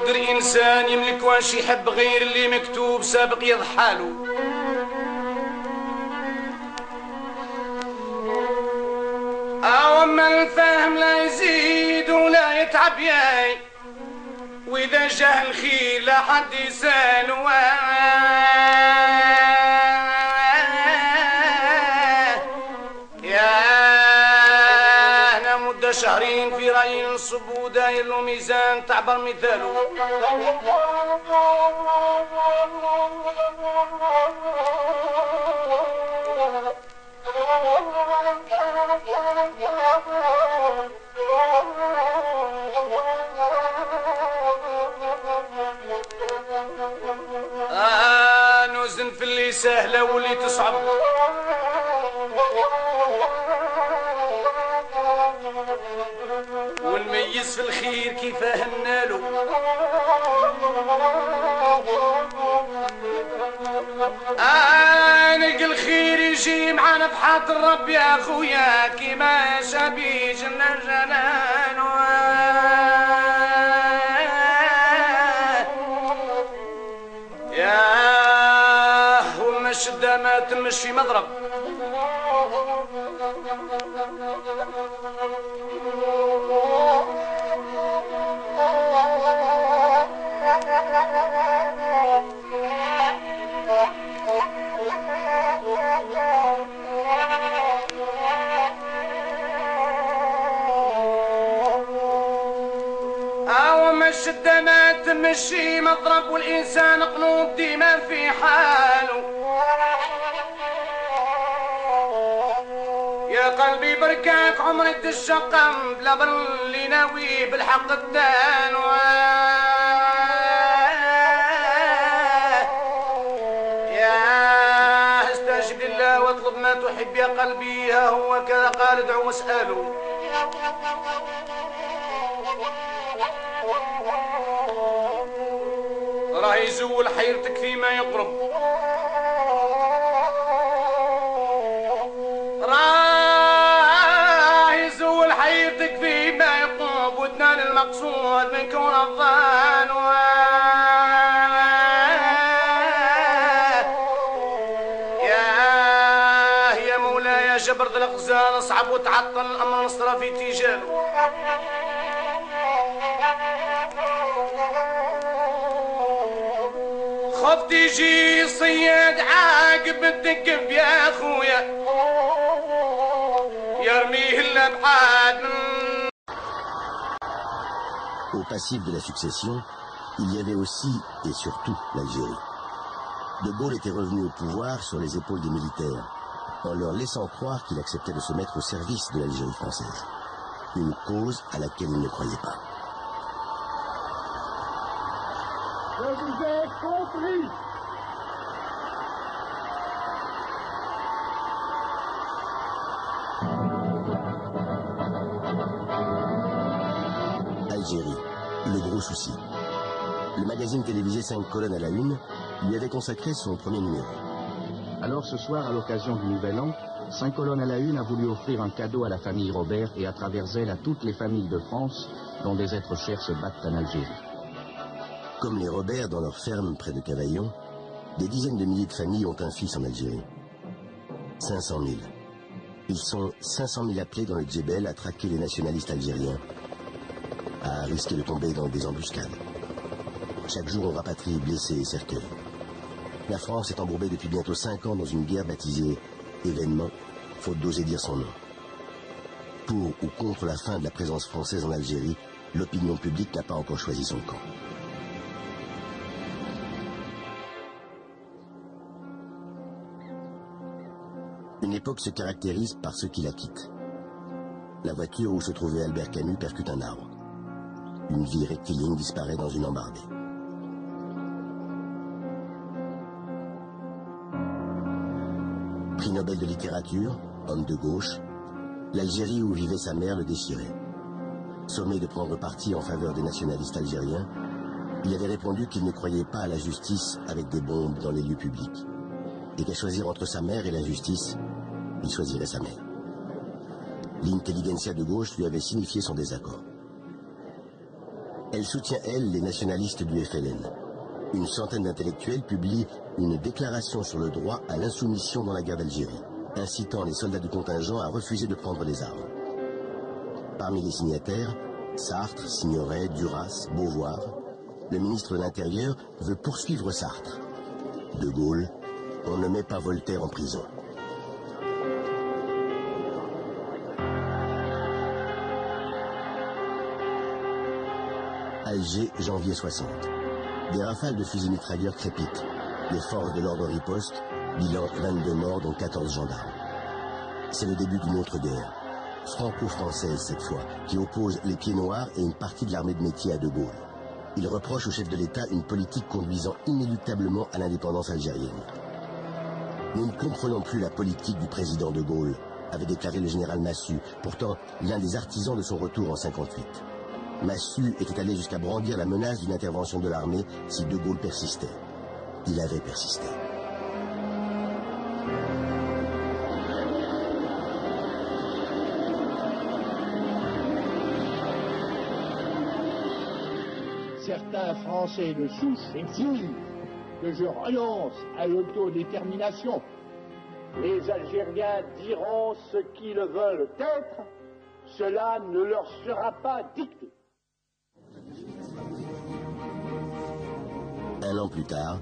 الإنسان يملك واش يحب غير اللي مكتوب سابق يضحالو. أما الفهم لا يزيد ولا يتعب ياي، وإذا جاه الخير لا حد يسالو. شهرين في رأي نصب وداير له ميزان تعبر مثاله. نوزن في اللي سهلة واللي تصعب، ونميز في الخير كيف فهمنالو. نلقى الخير يجي معانا في حاضر ربي يا خويا، كيما شابي جنان جنان. ياه وما الشدة ما تمش في مضرب. وما الشدة ما تمشي مضرب، والإنسان قلوب ديما في حاله. يا قلبي بركاك عمري تشقم بلا بر اللي ناوي بالحق الدان. يا استجب لله واطلب ما تحب يا قلبي، ها هو كذا قال ادعو واسأله. راه يزول حيرتك فيما يقرب، راه يزول حيرتك فيما يقرب، وتنال المقصود من كون الظان. يا مولاي جبر ذا الأغزال صعب وتعطل الأمر نصرى في تيجاله. خفت يجي صياد عاقب الدقب يا خويا، يرميه الابعاد. Au passif de la succession, il y avait aussi et surtout l'Algérie. De Gaulle était revenu au pouvoir sur les épaules des militaires, en leur laissant croire qu'il acceptait de se mettre au service de l'Algérie française, une cause à laquelle il ne croyait pas. Je vous ai compris. Algérie, le gros souci. Le magazine télévisé 5 colonnes à la une lui avait consacré son premier numéro. Alors ce soir, à l'occasion du Nouvel An, 5 colonnes à la une a voulu offrir un cadeau à la famille Robert et à travers elle à toutes les familles de France dont des êtres chers se battent en Algérie. Comme les Robert dans leur ferme près de Cavaillon, des dizaines de milliers de familles ont un fils en Algérie. 500 000. Ils sont 500 000 appelés dans le Djebel à traquer les nationalistes algériens, à risquer de tomber dans des embuscades. Chaque jour, on rapatrie blessés et cercueils. La France est embourbée depuis bientôt 5 ans dans une guerre baptisée événement, faute d'oser dire son nom. Pour ou contre la fin de la présence française en Algérie, l'opinion publique n'a pas encore choisi son camp. Une époque se caractérise par ceux qui la quittent. La voiture où se trouvait Albert Camus percute un arbre. Une vie rectiligne disparaît dans une embardée. Prix Nobel de littérature, homme de gauche, l'Algérie où vivait sa mère le déchirait. Sommé de prendre parti en faveur des nationalistes algériens, il avait répondu qu'il ne croyait pas à la justice avec des bombes dans les lieux publics, et qu'à choisir entre sa mère et la justice, il choisirait sa mère. L'intelligentsia de gauche lui avait signifié son désaccord. Elle soutient, elle, les nationalistes du FLN. Une centaine d'intellectuels publient une déclaration sur le droit à l'insoumission dans la guerre d'Algérie, incitant les soldats du contingent à refuser de prendre les armes. Parmi les signataires, Sartre, Signoret, Duras, Beauvoir. Le ministre de l'Intérieur veut poursuivre Sartre. De Gaulle, on ne met pas Voltaire en prison. Alger, janvier 60. Des rafales de fusils mitrailleurs crépitent. Les forces de l'ordre ripostent, bilan 22 morts dont 14 gendarmes. C'est le début d'une autre guerre, franco-française cette fois, qui oppose les pieds noirs et une partie de l'armée de métier à De Gaulle. Il reproche au chef de l'État une politique conduisant inéluctablement à l'indépendance algérienne. Nous ne comprenons plus la politique du président De Gaulle, avait déclaré le général Massu, pourtant l'un des artisans de son retour en 58. Massu était allé jusqu'à brandir la menace d'une intervention de l'armée si De Gaulle persistait. Il avait persisté. Certains Français de souche exigent que je renonce à l'autodétermination. Les Algériens diront ce qu'ils veulent être, cela ne leur sera pas dicté. Un an plus tard,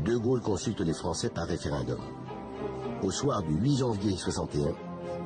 De Gaulle consulte les Français par référendum. Au soir du 8 janvier 61,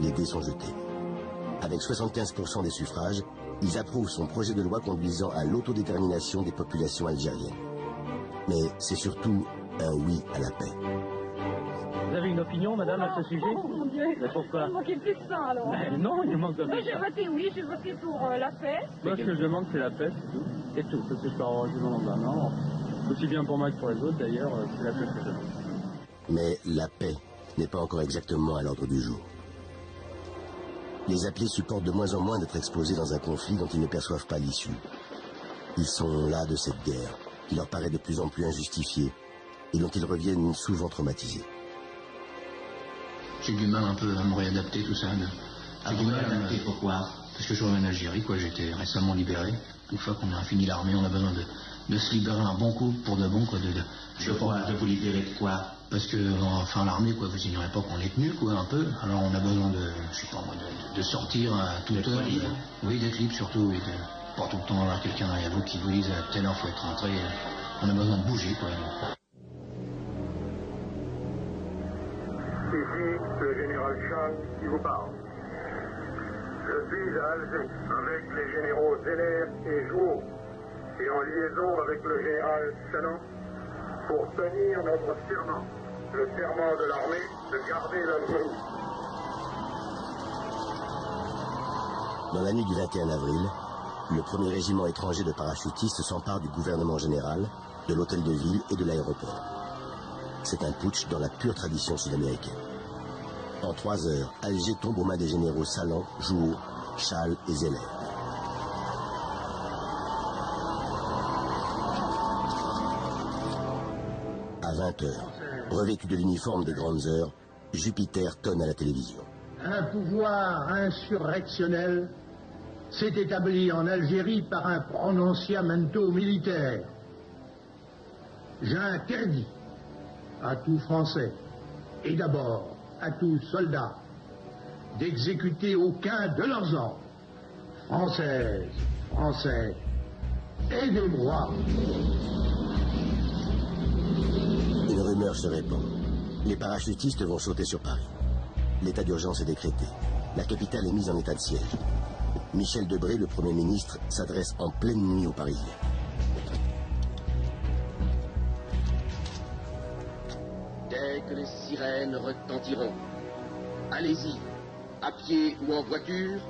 les dés sont jetés. Avec 75% des suffrages, ils approuvent son projet de loi conduisant à l'autodétermination des populations algériennes. Mais c'est surtout un oui à la paix. Vous avez une opinion, madame, à ce sujet? Oh mon Dieu, Mais pourquoi? il manquait plus que ça alors. Mais non, il manque de J'ai voté oui, j'ai voté pour la paix. Moi, ce que je demande, c'est la paix, c'est tout. C'est tout, parce que je peux avoir du monde en non. Aussi bien pour moi que pour les autres, d'ailleurs, c'est la paix que je demande. Mais la paix n'est pas encore exactement à l'ordre du jour. Les appelés supportent de moins en moins d'être exposés dans un conflit dont ils ne perçoivent pas l'issue. Ils sont là de cette guerre, qui leur paraît de plus en plus injustifiée, et dont ils reviennent souvent traumatisés. J'ai du mal un peu à me réadapter, tout ça. À vous réadapter, pourquoi? Parce que je reviens d'Algérie, quoi. J'ai été récemment libéré. Une fois qu'on a fini l'armée, on a besoin de se libérer un bon coup, pour de bon, quoi. De vous libérer de quoi? Parce que, enfin, l'armée, quoi, vous ignorez pas qu'on est tenu, quoi, un peu. Alors on a besoin je sais pas moi, de sortir à toute heure. Oui, d'être libre surtout, et de pas tout le temps avoir quelqu'un derrière vous qui vous dise à telle heure faut être rentré. On a besoin de bouger, quoi. Ici, le général Chang qui vous parle. Je suis à Alger avec les généraux Zeller et Jouot et en liaison avec le général Sanan pour tenir notre serment, le serment de l'armée de garder l'Algérie. Dans la nuit du 21 avril, le premier régiment étranger de parachutistes s'empare du gouvernement général, de l'hôtel de ville et de l'aéroport. C'est un putsch dans la pure tradition sud-américaine. En 3 heures, Alger tombe aux mains des généraux Salan, Jouot, Chal et Zeller. À 20 heures, revêtu de l'uniforme des grandes heures, Jupiter tonne à la télévision. Un pouvoir insurrectionnel s'est établi en Algérie par un prononciamento militaire. J'interdis à tout Français, et d'abord à tout soldat, d'exécuter aucun de leurs ordres. Françaises, Français, aidez-moi. Une rumeur rumeur se répand. Les parachutistes vont sauter sur Paris. L'état d'urgence est décrété. La capitale est mise en état de siège. Michel Debré, le Premier ministre, s'adresse en pleine nuit aux Parisiens. Dès que les sirènes retentiront, allez-y, à pied ou en voiture,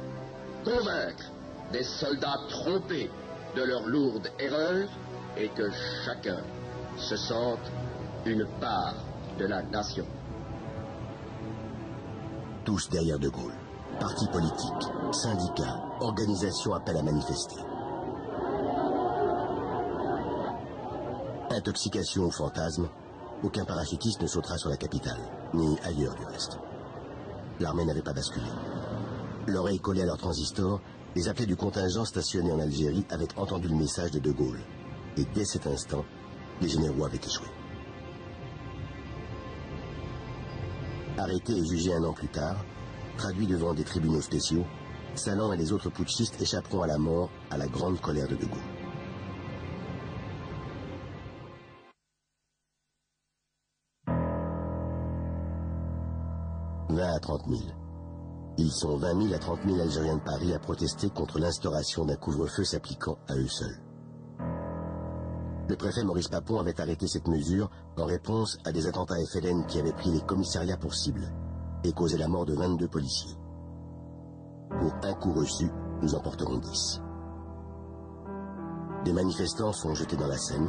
convaincre des soldats trompés de leur lourde erreur et que chacun se sente une part de la nation. Tous derrière De Gaulle. Partis politiques, syndicats, organisations appellent à manifester. Intoxication ou fantasme, aucun parachutiste ne sautera sur la capitale, ni ailleurs du reste. L'armée n'avait pas basculé. L'oreille collée à leur transistor, les appelés du contingent stationné en Algérie avaient entendu le message de De Gaulle. Et dès cet instant, les généraux avaient échoué. Arrêté et jugé un an plus tard, traduit devant des tribunaux spéciaux, Salan et les autres putschistes échapperont à la mort à la grande colère de De Gaulle. « 20 à 30 000. Ils sont 20 000 à 30 000 Algériens de Paris à protester contre l'instauration d'un couvre-feu s'appliquant à eux seuls. Le préfet Maurice Papon avait arrêté cette mesure en réponse à des attentats FLN qui avaient pris les commissariats pour cible et causé la mort de 22 policiers. Pour un coup reçu, nous en porterons 10. Des manifestants sont jetés dans la Seine,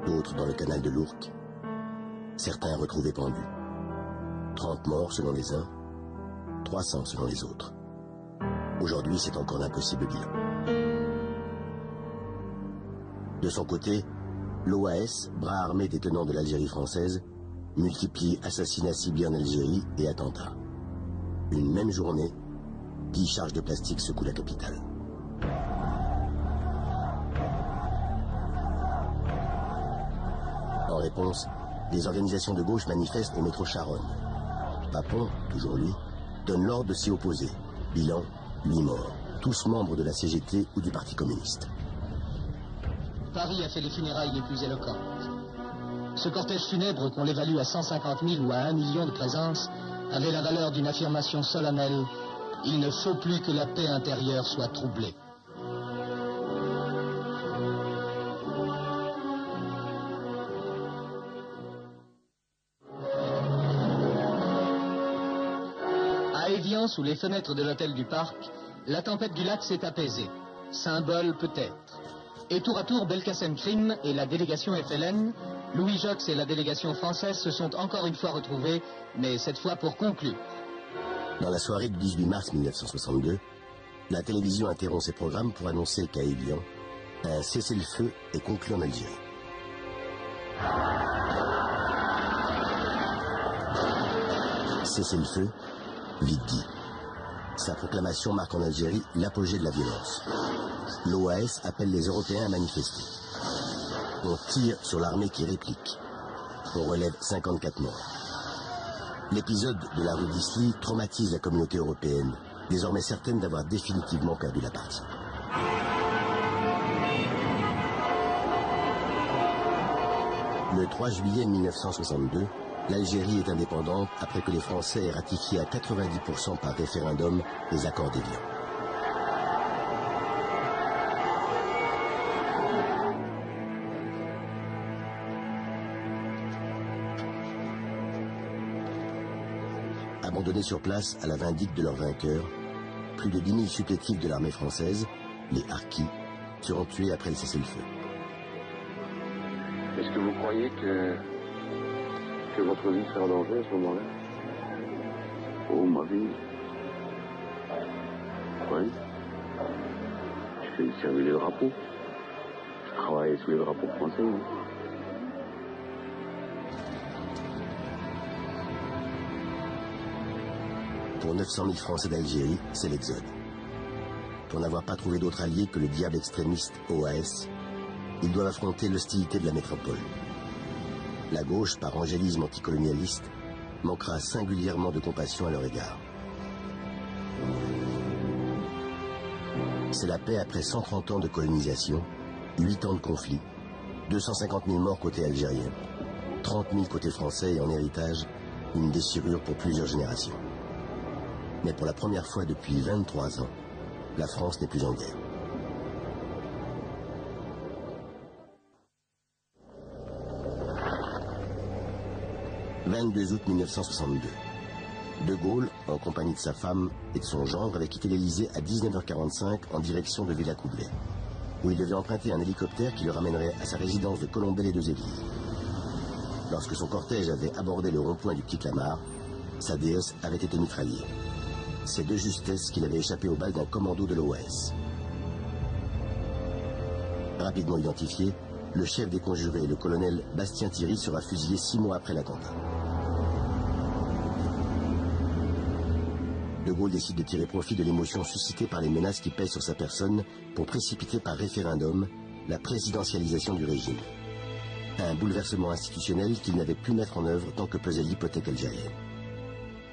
d'autres dans le canal de l'Ourcq, certains retrouvés pendus. 30 morts selon les uns, 300 selon les autres. Aujourd'hui, c'est encore l'impossible bilan. De son côté, l'OAS, bras armé des tenants de l'Algérie française, multiplie assassinats ciblés en Algérie et attentats. Une même journée, 10 charges de plastique secouent la capitale. En réponse, les organisations de gauche manifestent au métro Charonne. Papon, toujours lui, donne l'ordre de s'y opposer. Bilan, 8 morts, tous membres de la CGT ou du Parti communiste. Paris a fait les funérailles les plus éloquentes. Ce cortège funèbre, qu'on l'évalue à 150 000 ou à 1 million de présences, avait la valeur d'une affirmation solennelle. Il ne faut plus que la paix intérieure soit troublée. À Évian, sous les fenêtres de l'hôtel du Parc, la tempête du lac s'est apaisée. Symbole peut-être. Et tour à tour, Belkacem Krim et la délégation FLN, Louis Jox et la délégation française se sont encore une fois retrouvés, mais cette fois pour conclure. Dans la soirée du 18 mars 1962, la télévision interrompt ses programmes pour annoncer qu'à Évian, un cessez-le-feu est conclu en Algérie. Cessez-le-feu, vite dit. Sa proclamation marque en Algérie l'apogée de la violence. L'OAS appelle les Européens à manifester. On tire sur l'armée qui réplique. On relève 54 morts. L'épisode de la rue d'Isly traumatise la communauté européenne, désormais certaine d'avoir définitivement perdu la partie. Le 3 juillet 1962, l'Algérie est indépendante après que les Français aient ratifié à 90% par référendum les accords d'Évian. Abandonnés sur place à la vindicte de leurs vainqueurs, plus de 10 000 supplétifs de l'armée française, les harkis, seront tués après le cessez-le-feu. Est-ce que vous croyez que votre vie serait en danger à ce moment-là? Oh, ma vie. Oui. Je servis les drapeaux. Je travaillais sous les drapeaux français. Oui. Pour 900 000 Français d'Algérie, c'est l'exode. Pour n'avoir pas trouvé d'autre allié que le diable extrémiste OAS, ils doivent affronter l'hostilité de la métropole. La gauche, par angélisme anticolonialiste, manquera singulièrement de compassion à leur égard. C'est la paix après 130 ans de colonisation, 8 ans de conflit, 250 000 morts côté algérien, 30 000 côté français et en héritage, une déchirure pour plusieurs générations. Mais pour la première fois depuis 23 ans, la France n'est plus en guerre. « 22 août 1962. De Gaulle, en compagnie de sa femme et de son gendre, avait quitté l'Élysée à 19h45 en direction de Villacoublay, où il devait emprunter un hélicoptère qui le ramènerait à sa résidence de Colombey-les-Deux-Églises. Lorsque son cortège avait abordé le rond-point du Petit Clamart, sa déesse avait été mitraillée. C'est de justesse qu'il avait échappé aux balles d'un commando de l'OAS. Rapidement identifié, le chef des conjurés, le colonel Bastien Thierry, sera fusillé 6 mois après l'attentat. De Gaulle décide de tirer profit de l'émotion suscitée par les menaces qui pèsent sur sa personne pour précipiter par référendum la présidentialisation du régime. Un bouleversement institutionnel qu'il n'avait pu mettre en œuvre tant que pesait l'hypothèque algérienne.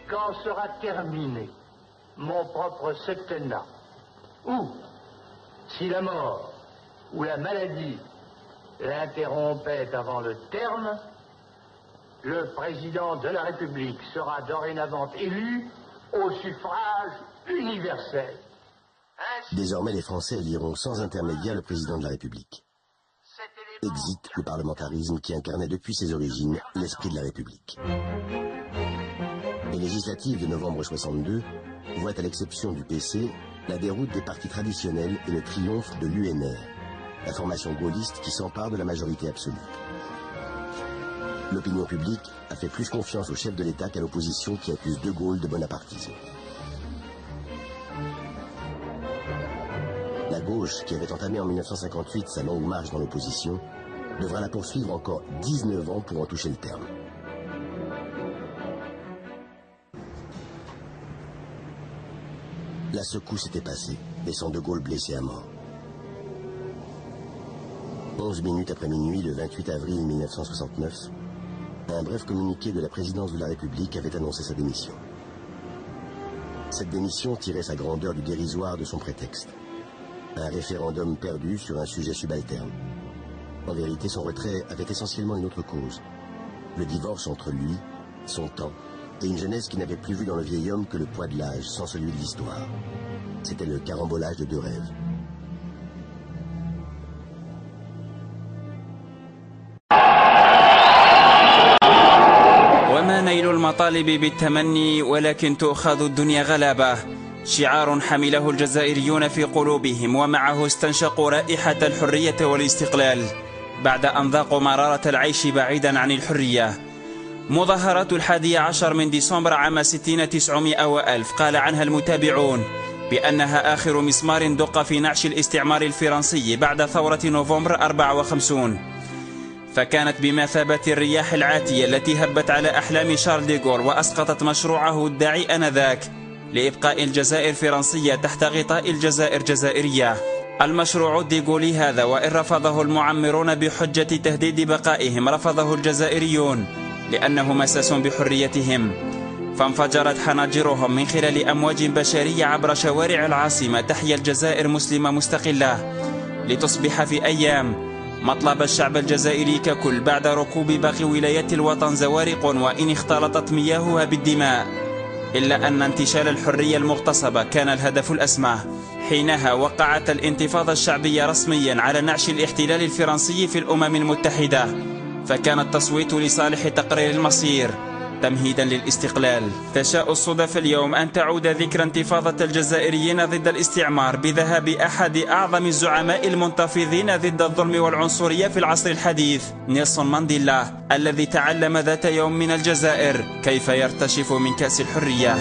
Quand sera terminé mon propre septennat, ou si la mort ou la maladie l'interrompait avant le terme, le président de la République sera dorénavant élu au suffrage universel. Désormais, les Français éliront sans intermédiaire le président de la République. Exit le parlementarisme qui incarnait depuis ses origines l'esprit de la République. Les législatives de novembre 62 voient, à l'exception du PC, la déroute des partis traditionnels et le triomphe de l'UNR, la formation gaulliste qui s'empare de la majorité absolue. L'opinion publique a fait plus confiance au chef de l'État qu'à l'opposition qui accuse De Gaulle de bonapartisme. La gauche, qui avait entamé en 1958 sa longue marche dans l'opposition, devra la poursuivre encore 19 ans pour en toucher le terme. La secousse était passée, laissant De Gaulle blessé à mort. 11 minutes après minuit, le 28 avril 1969, un bref communiqué de la présidence de la République avait annoncé sa démission. Cette démission tirait sa grandeur du dérisoire de son prétexte. Un référendum perdu sur un sujet subalterne. En vérité, son retrait avait essentiellement une autre cause. Le divorce entre lui, son temps, et une jeunesse qui n'avait plus vu dans le vieil homme que le poids de l'âge sans celui de l'histoire. C'était le carambolage de deux rêves. وما نيل المطالب بالتمني ولكن تؤخذ الدنيا غلابة، شعار حمله الجزائريون في قلوبهم، ومعه استنشقوا رائحة الحرية والاستقلال بعد أن ذاقوا مرارة العيش بعيدا عن الحرية. مظاهرات 11 من ديسمبر عام 60 900 وألف قال عنها المتابعون بأنها آخر مسمار دق في نعش الاستعمار الفرنسي بعد ثورة نوفمبر 54، فكانت بمثابة الرياح العاتية التي هبت على أحلام شارل دي غول وأسقطت مشروعه الداعي آنذاك لإبقاء الجزائر فرنسية تحت غطاء الجزائر جزائرية. المشروع الديغولي هذا، وإن رفضه المعمرون بحجة تهديد بقائهم، رفضه الجزائريون لأنه مساس بحريتهم، فانفجرت حناجرهم من خلال أمواج بشرية عبر شوارع العاصمة تحيا الجزائر مسلمة مستقلة، لتصبح في أيام مطلب الشعب الجزائري ككل بعد ركوب باقي ولايات الوطن زوارق وإن اختلطت مياهها بالدماء، إلا أن انتشال الحرية المغتصبة كان الهدف الأسمى. حينها وقعت الانتفاضة الشعبية رسميا على نعش الاحتلال الفرنسي في الأمم المتحدة، فكان التصويت لصالح تقرير المصير تمهيدا للاستقلال. تشاء الصدف اليوم أن تعود ذكرى انتفاضة الجزائريين ضد الاستعمار بذهاب أحد أعظم الزعماء المنتفضين ضد الظلم والعنصرية في العصر الحديث، نيلسون مانديلا، الذي تعلم ذات يوم من الجزائر كيف يرتشف من كأس الحرية.